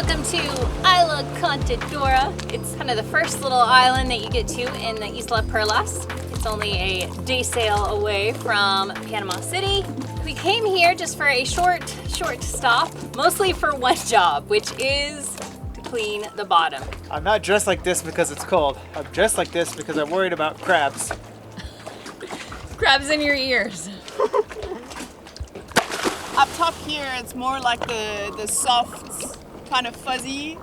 Welcome to Isla Contadora. It's kind of the first little island that you get to in the Isla Perlas. It's only a day sail away from Panama City. We came here just for a short stop, mostly for one job, which is to clean the bottom. I'm not dressed like this because it's cold. I'm dressed like this because I'm worried about crabs. Crabs in your ears. Up top here, it's more like the soft, kind of fuzzy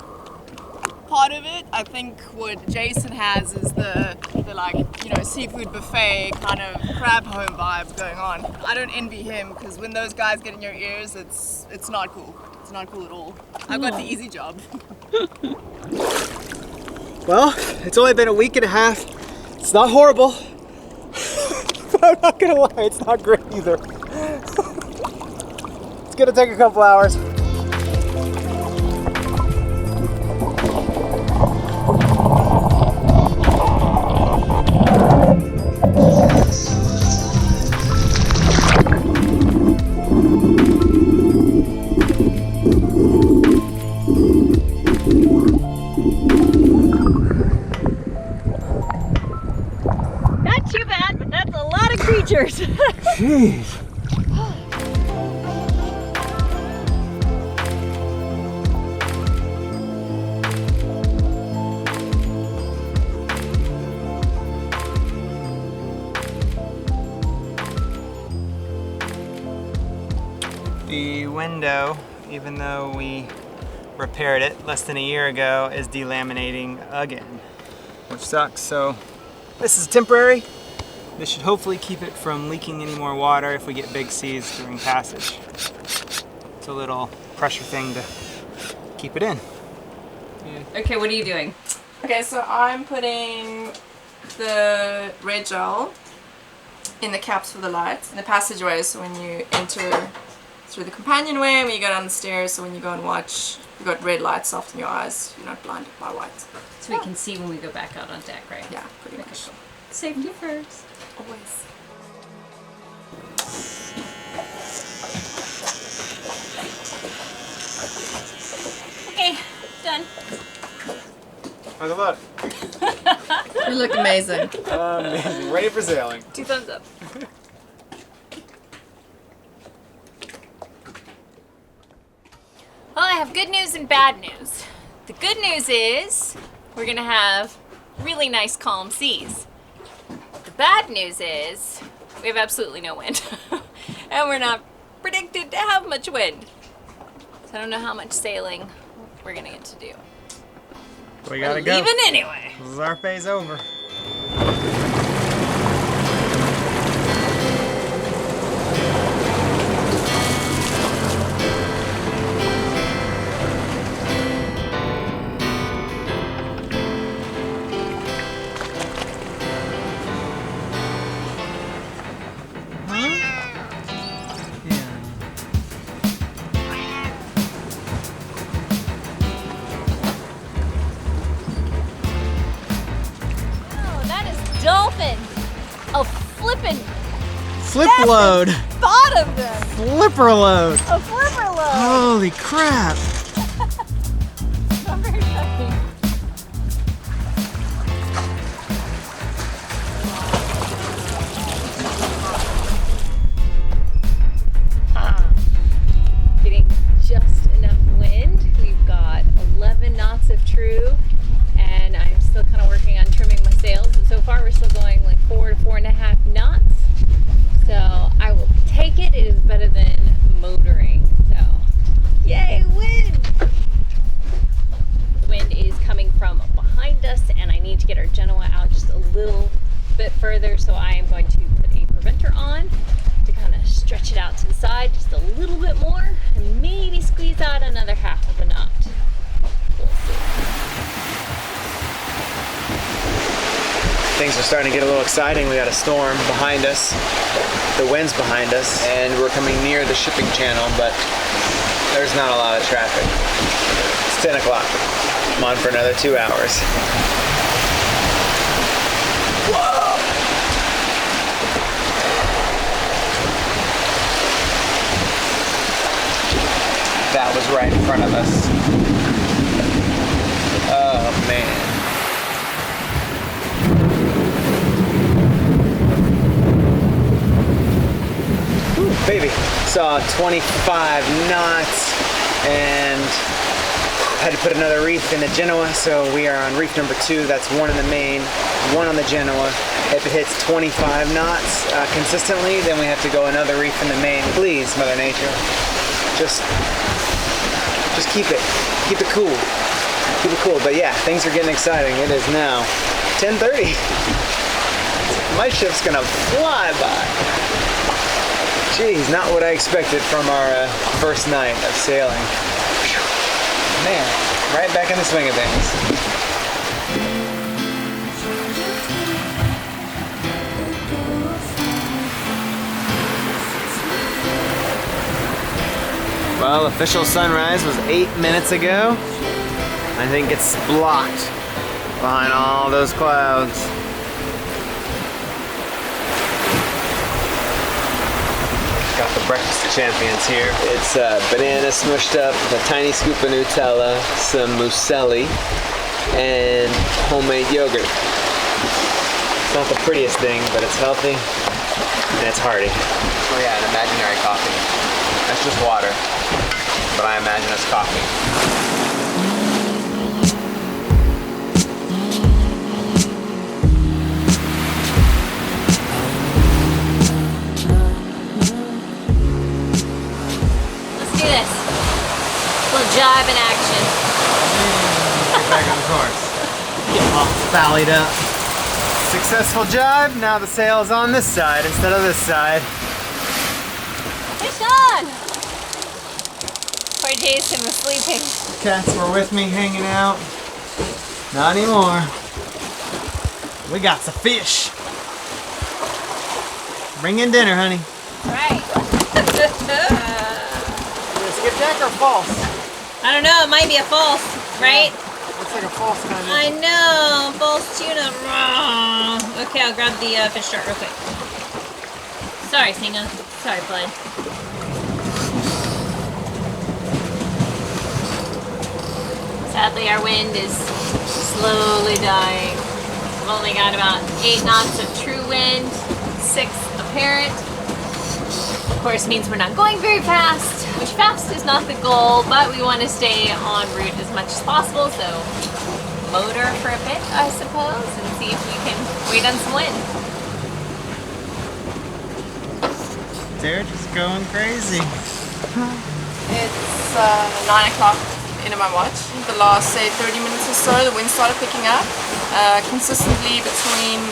part of it. I think what Jason has is the like, you know, seafood buffet kind of crab home vibe going on. I don't envy him because when those guys get in your ears, it's not cool. It's not cool at all. I've got the easy job. Well, it's only been a week and a half. It's not horrible. But I'm not gonna lie, it's not great either. It's gonna take a couple hours. Not too bad, but that's a lot of creatures. Jeez. The window, even though we repaired it less than a year ago, is delaminating again, which sucks. So this is temporary. This should hopefully keep it from leaking any more water if we get big seas during passage. It's a little pressure thing to keep it in. Okay, what are you doing? Okay, so I'm putting the red gel in the caps for the lights in the passageway, so when you enter through the companionway, when you go down the stairs, so when you go and watch, you've got red lights soft in your eyes, you're not blinded by white. So we can see when we go back out on deck, right? Yeah, pretty much. Safety first. Always. Okay, done. How's it look? You look amazing. Amazing. Ready for sailing. 2 thumbs up. Well, I have good news and bad news. The good news is we're gonna have really nice calm seas. The bad news is we have absolutely no wind. And we're not predicted to have much wind. So I don't know how much sailing we're gonna get to do. We gotta We're go. leaving anyway. This is our phase over. Dolphin! A flippin' Flip load. bottom then! Flipper load. A flipper load! Holy crap. Not very exciting. Getting just enough wind. We've got 11 knots of true, and I'm still kind of working on trimming my sails. And so far, we're still going like 4 to 4.5 knots. So I will take it. It is better than motoring. So, yay, wind! The wind is coming from behind us, and I need to get our Genoa out just a little bit further. So I am going to put a preventer on to kind of stretch it out to the side just a little bit more, and maybe squeeze out another half of a knot. We'll see. Things are starting to get a little exciting. We got a storm behind us. The wind's behind us, and we're coming near the shipping channel, but there's not a lot of traffic. It's 10 o'clock. I'm on for another 2 hours. Whoa! That was right in front of us. saw 25 knots and had to put another reef in the Genoa, so we are on reef number 2. That's one in the main, one on the Genoa. If it hits 25 knots consistently, then we have to go another reef in the main. Please, Mother Nature, just keep it cool. Keep it cool. But yeah, things are getting exciting. It is now 10:30. My shift's gonna fly by. Geez, not what I expected from our first night of sailing. Man, right back in the swing of things. Well, official sunrise was 8 minutes ago. I think it's blocked behind all those clouds. Got the breakfast of champions here. It's banana smushed up, a tiny scoop of Nutella, some muesli, and homemade yogurt. It's not the prettiest thing, but it's healthy and it's hearty. Oh yeah, an imaginary coffee. That's just water, but I imagine it's coffee. This. Little jive in action. Back on the course. Get all ballied up. Successful jive. Now the sail is on this side instead of this side. Fish on! Poor Jason was sleeping. Cats were with me hanging out. Not anymore. We got some fish. Bring in dinner, honey. Right. Skip jack or false? I don't know, it might be a false, right? Looks like a false kind of. I know, false tuna. Okay, I'll grab the fish jar real quick. Sorry, Singa. Sorry, bud. Sadly, our wind is slowly dying. We've only got about 8 knots of true wind, 6 apparent. Of course, means we're not going very fast, which fast is not the goal, but we want to stay en route as much as possible, so motor for a bit, I suppose, and see if we can wait on some wind. They're just going crazy. It's 9 o'clock into my watch. The last, say, 30 minutes or so, the wind started picking up, consistently between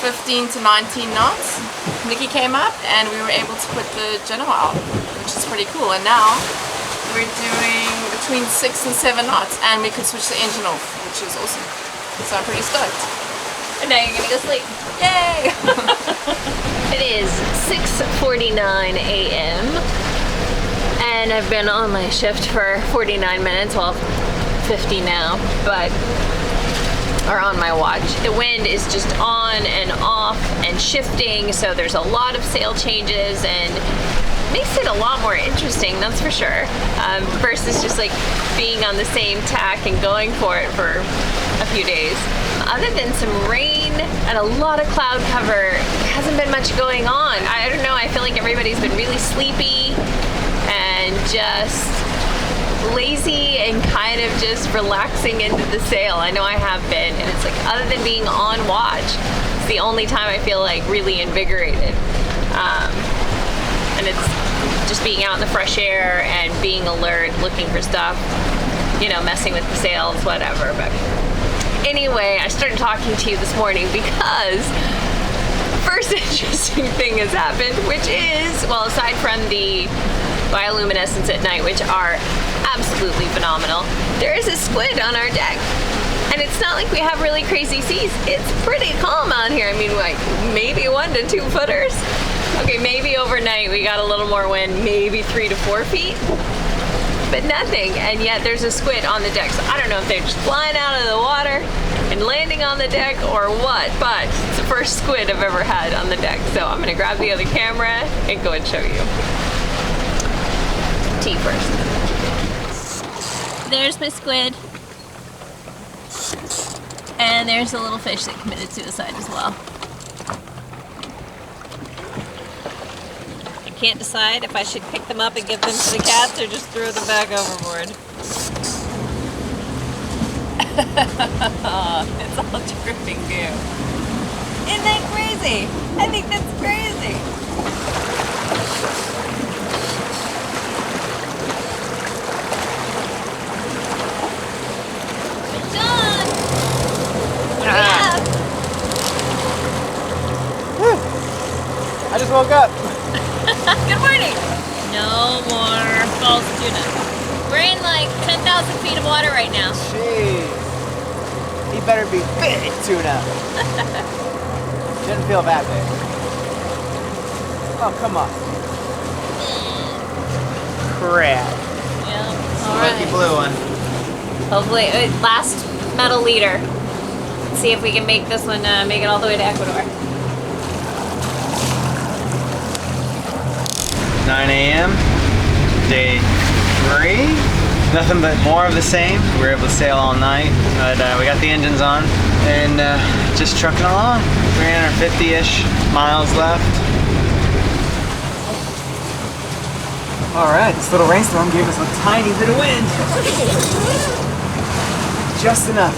15 to 19 knots. Nikki came up and we were able to put the Genoa out, which is pretty cool. And now we're doing between 6 and 7 knots and we could switch the engine off, which is awesome. So I'm pretty stoked. And now you're gonna go sleep. Yay! It is 6:49 a.m. and I've been on my shift for 49 minutes, well 50 now, but or on my watch. The wind is just on and off and shifting, so there's a lot of sail changes and makes it a lot more interesting, that's for sure, versus just like being on the same tack and going for it for a few days. Other than some rain and a lot of cloud cover, there hasn't been much going on. I don't know, I feel like everybody's been really sleepy and just lazy and kind of just relaxing into the sail. I know I have been, and it's like, other than being on watch, it's the only time I feel like really invigorated. And it's just being out in the fresh air and being alert, looking for stuff, you know, messing with the sails, whatever. But anyway, I started talking to you this morning because first interesting thing has happened, which is, well, aside from the bioluminescence at night, which are absolutely phenomenal, there is a squid on our deck. And it's not like we have really crazy seas. It's pretty calm out here. I mean, like maybe 1 to 2 footers. Okay, maybe overnight we got a little more wind, maybe 3 to 4 feet, but nothing. And yet there's a squid on the deck. So I don't know if they're just flying out of the water and landing on the deck or what, but it's the first squid I've ever had on the deck. So I'm gonna grab the other camera and go and show you. Tea first. There's my squid. And there's a little fish that committed suicide as well. Can't decide if I should pick them up and give them to the cats or just throw them back overboard. It's all dripping goo. Isn't that crazy? I think that's crazy. John! What do we have? I just woke up. Good morning. No more false tuna. We're in like 10,000 feet of water right now. Jeez. He better be big tuna. Shouldn't feel that big. Oh, come on. Crap. Yeah. All Lucky right. blue one. Hopefully, last metal leader. Let's see if we can make this one make it all the way to Ecuador. 9 a.m. Day 3. Nothing but more of the same. We were able to sail all night, but we got the engines on and just trucking along. 350-ish miles left. All right, this little rainstorm gave us a tiny bit of wind. Just enough.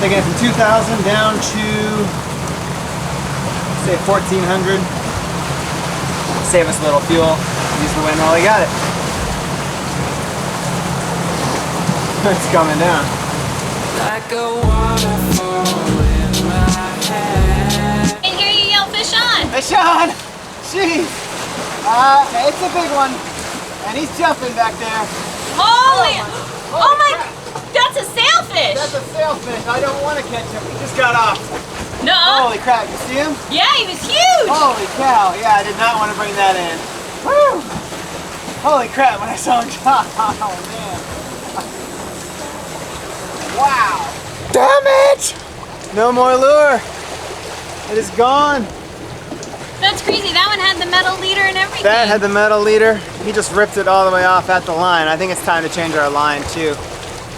Taking it from 2,000 down to say 1,400. Save us a little fuel. Use the wind while we got it. It's coming down. Like a waterfall in my head. And here you yell, fish on! Hey, Sean! Jeez! It's a big one. And he's jumping back there. Holy! Oh my! crap. That's a sailfish! That's a sailfish. I don't want to catch him. He just got off. No! Holy crap, you see him? Yeah, he was huge! Holy cow. Yeah, I did not want to bring that in. Woo! Holy crap, when I saw him drop. Oh, man. Wow. Damn it! No more lure. It is gone. That's crazy. That one had the metal leader and everything. That had the metal leader. He just ripped it all the way off at the line. I think it's time to change our line too.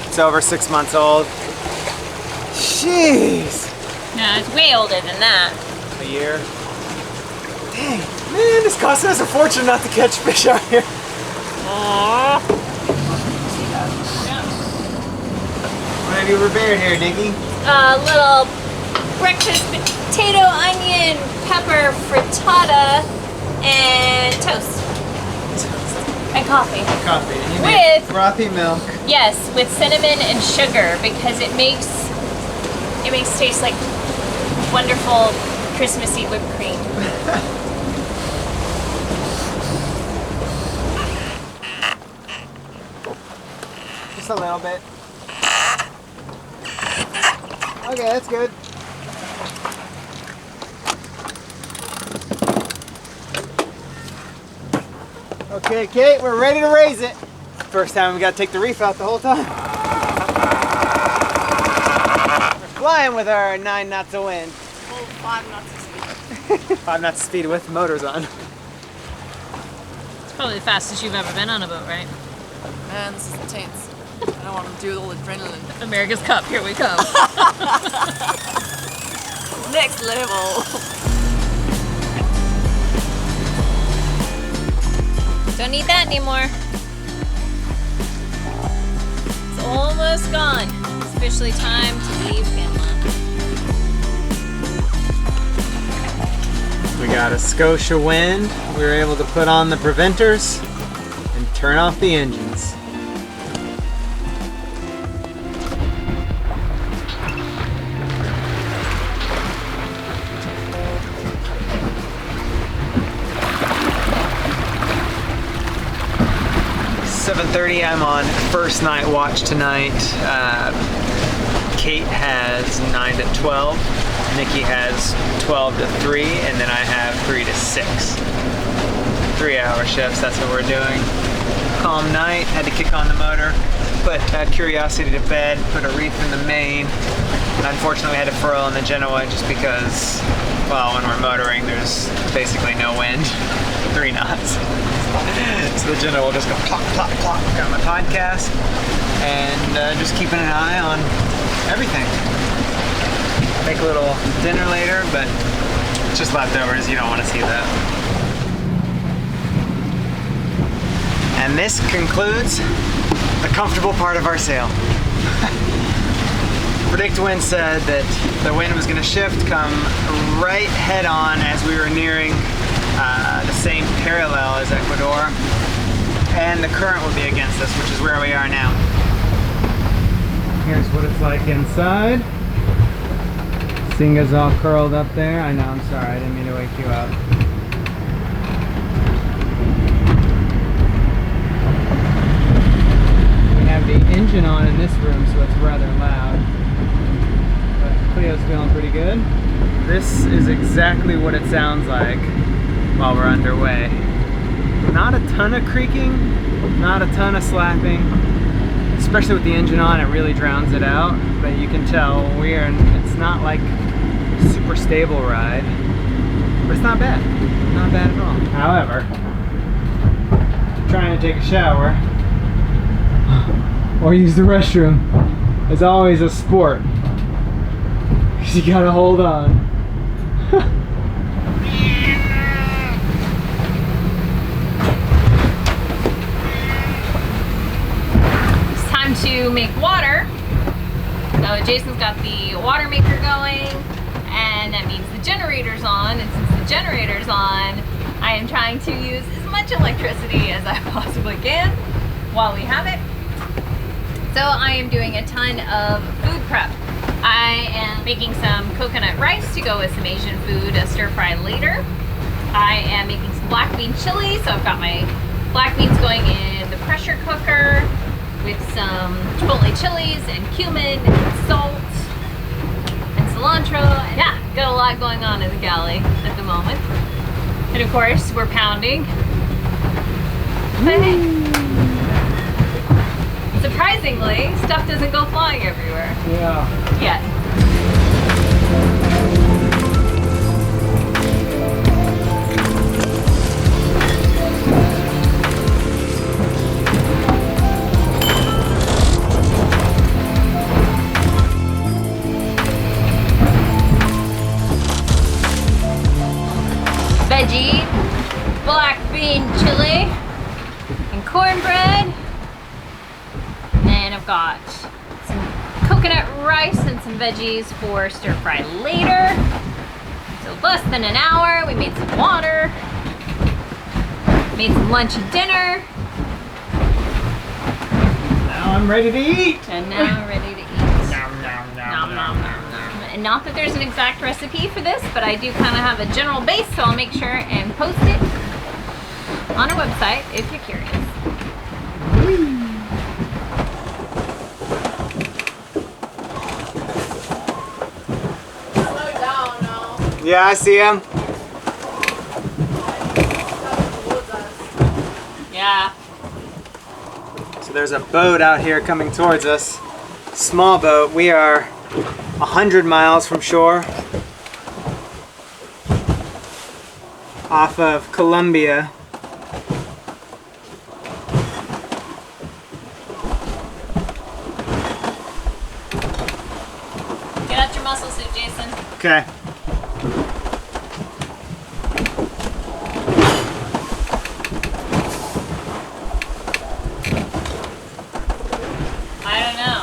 It's over 6 months old. Jeez. No, it's way older than that. A year. Dang, man, it's costing us a fortune not to catch fish out here. Aww. What have you prepared here, Nikki? A little breakfast potato, onion, pepper, frittata, and toast. And coffee. Coffee. And you With- make frothy milk. Yes, with cinnamon and sugar because it makes it taste like wonderful Christmassy whipped cream. Just a little bit. Okay, that's good. Okay, Kate, we're ready to raise it. First time we got to take the reef out the whole time. We're flying with our 9 knots of wind. Well, 5 knots of speed. 5 knots of speed with motors on. It's probably the fastest you've ever been on a boat, right? Man, this is intense. I don't want to do all the adrenaline. America's Cup, here we come. Next level. Don't need that anymore. It's almost gone. It's officially time to leave Panama. We got a Scotia wind. We were able to put on the preventers and turn off the engines. .30, I'm on first night watch tonight. Kate has 9 to 12. Nikki has 12 to 3, and then I have 3 to 6. 3-hour shifts, that's what we're doing. Calm night, had to kick on the motor, put Curiosity to bed, put a reef in the main. Unfortunately, we had to furl in the Genoa just because, well, when we're motoring, there's basically no wind. 3 knots. So the Genoa will just go plop, plop, plop on the podcast, and just keeping an eye on everything. make a little dinner later, but it's just leftovers. You don't want to see that. And this concludes the comfortable part of our sail. Predict Wind said that the wind was going to shift, come right head on as we were nearing the same parallel as Ecuador, and the current will be against us, which is where we are now. Here's what it's like inside. Singa's all curled up there. I know, I'm sorry, I didn't mean to wake you up. We have the engine on in this room, so it's rather loud. But Cleo's feeling pretty good. This is exactly what it sounds like while we're underway. Not a ton of creaking, not a ton of slapping. Especially with the engine on, it really drowns it out. But you can tell it's not like a super stable ride. But it's not bad. Not bad at all. However, trying to take a shower or use the restroom is always a sport. Because you gotta hold on. To make water. So Jason's got the water maker going, and that means the generator's on, and since the generator's on, I am trying to use as much electricity as I possibly can while we have it. So I am doing a ton of food prep. I am making some coconut rice to go with some Asian food to stir fry later. I am making some black bean chili, so I've got my black beans going in the pressure cooker with some chipotle chilies and cumin and salt and cilantro. Yeah, got a lot going on in the galley at the moment. And of course, we're pounding. But surprisingly, stuff doesn't go flying everywhere. Yeah. Yet. Veggie, black bean chili, and cornbread. And I've got some coconut rice and some veggies for stir fry later. So less than an hour, we made some water, made some lunch and dinner. Now I'm ready to eat. And now I'm ready to eat. Nom, nom, nom. And not that there's an exact recipe for this, but I do kind of have a general base, so I'll make sure and post it on our website if you're curious. Yeah, I see him. Yeah. So there's a boat out here coming towards us. Small boat. We are 100 miles from shore. Off of Colombia. Get out your muscle suit, Jason. Okay. I don't know.